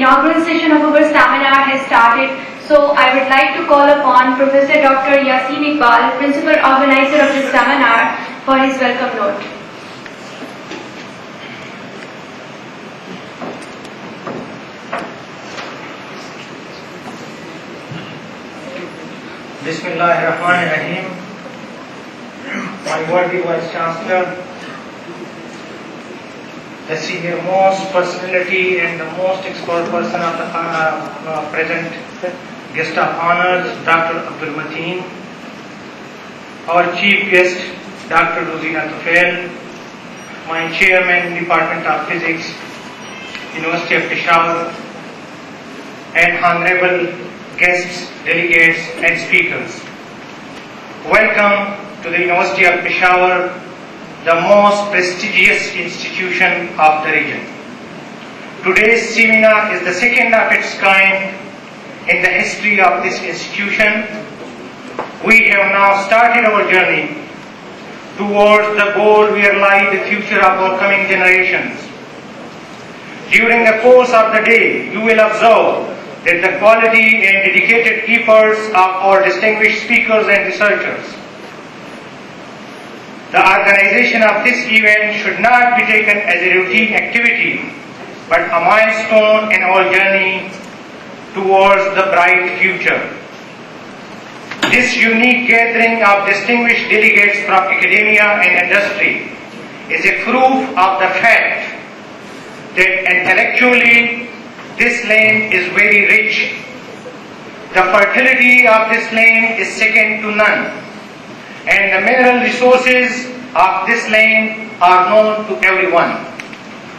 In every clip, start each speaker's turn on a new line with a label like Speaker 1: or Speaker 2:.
Speaker 1: inaugural session of our seminar has started, so I would like to call upon Professor Dr. Yasin Iqbal, Principal Organizer of this seminar, for his welcome note.
Speaker 2: Bismillahirrahmanirrahim. My worthy Vice Chancellor, the senior most personality and the most expert person of the present guest of honors, Dr. Abdul Mateen, our chief guest, Dr. Rosina Tufail, my chairman, Department of Physics, University of Peshawar, and honorable guests, delegates, and speakers. Welcome to the University of Peshawar, the most prestigious institution of the region. Today's seminar is the second of its kind in the history of this institution. We have now started our journey towards the goal where lies the future of our coming generations. During the course of the day, you will observe that the quality and dedicated efforts of our distinguished speakers and researchers. The organization of this event should not be taken as a routine activity, but a milestone in our journey towards the bright future. This unique gathering of distinguished delegates from academia and industry is a proof of the fact that intellectually this land is very rich. The fertility of this land is second to none, and the mineral resources of this land are known to everyone.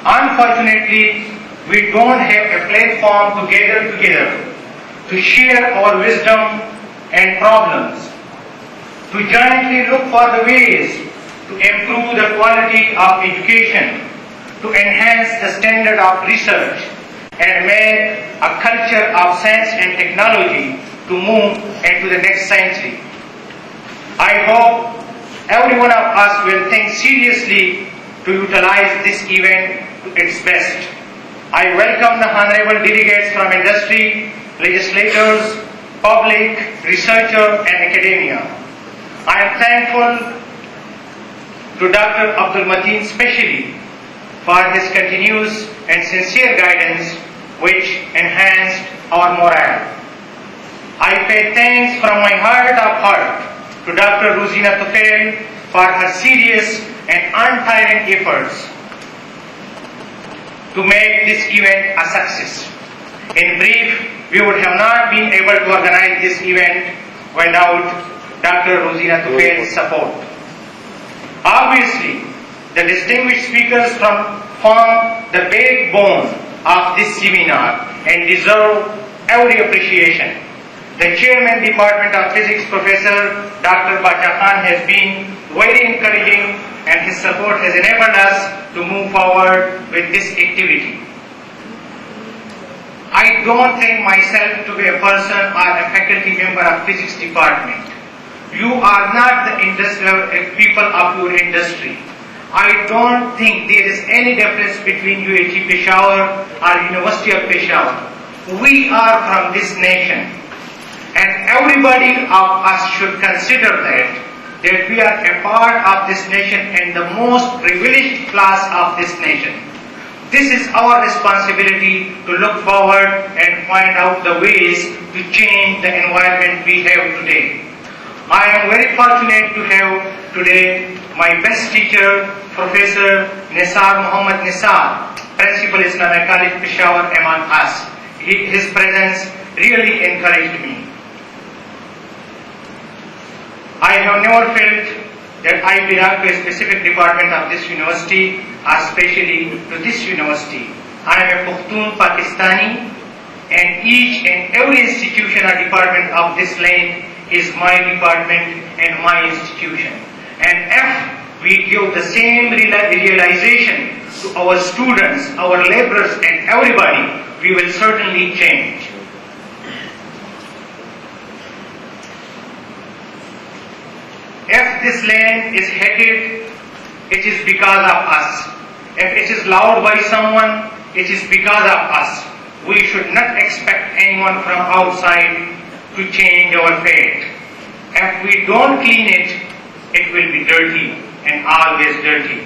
Speaker 2: Unfortunately, we don't have a platform to gather together to share our wisdom and problems, to jointly look for the ways to improve the quality of education, to enhance the standard of research, and make a culture of science and technology to move into the next century. I hope every one of us will think seriously to utilize this event to its best. I welcome the honorable delegates from industry, legislators, public, researcher, and academia. I am thankful to Dr. Abdul Mateen specially for his continuous and sincere guidance which enhanced our morale. I pay thanks from my heart of heart to Dr. Rosina Tufail for her serious and untiring efforts to make this event a success. In brief, we would have not been able to organize this event without Dr. Rosina Tufail's support. Obviously, the distinguished speakers form the backbone of this seminar and deserve every appreciation. The Chairman, Department of Physics, Professor Dr. Bacha Khan, has been very encouraging, and his support has enabled us to move forward with this activity. I don't think myself to be a person or a faculty member of Physics Department. You are not the people of your industry. I don't think there is any difference between UAT Peshawar or University of Peshawar. We are from this nation, and everybody of us should consider that we are a part of this nation and the most privileged class of this nation. This is our responsibility to look forward and find out the ways to change the environment we have today. I am very fortunate to have today my best teacher, Professor Nisar Muhammad Nisar, Principal Islamic College Peshawar, among us. His presence really encouraged me. I have never felt that I belong to a specific department of this university, especially to this university. I am a Pushtun Pakistani, and each and every institution or department of this land is my department and my institution. And if we give the same realization to our students, our laborers, and everybody, we will certainly change. If this land is hated, it is because of us. If it is loved by someone, it is because of us. we should not expect anyone from outside to change our fate. If we don't clean it, it will be dirty and always dirty.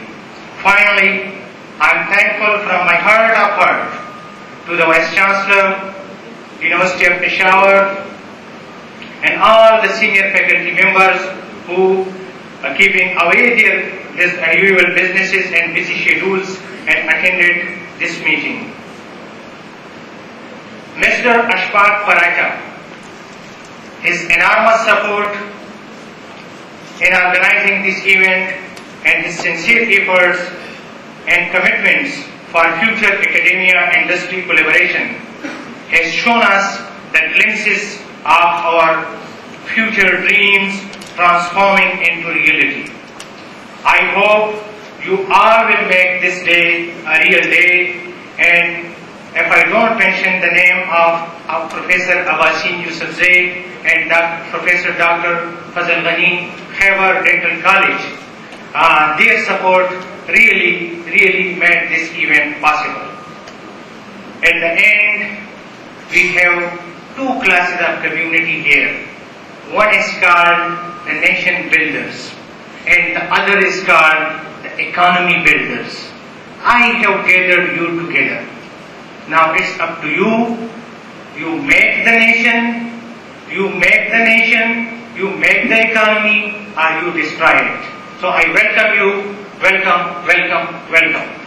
Speaker 2: Finally, I'm thankful from my heart of heart to the Vice Chancellor, University of Peshawar, and all the senior faculty members who are keeping away their usual businesses and busy schedules and attended this meeting. Mr. Ashfaq Paracha, his enormous support in organizing this event and his sincere efforts and commitments for future academia-industry collaboration has shown us the glimpses of our future dreams transforming into reality. I hope you all will make this day a real day, and if I don't mention the name of Professor Abasin Yusufzai and Professor Dr. Fazal Ghani, Khyber Dental College, their support really made this event possible. In the end, we have two classes of community here. One is called the nation builders, and the other is called the economy builders. I have gathered you together. Now it's up to you. You make the nation, you make the economy, or you destroy it. So I welcome you. Welcome.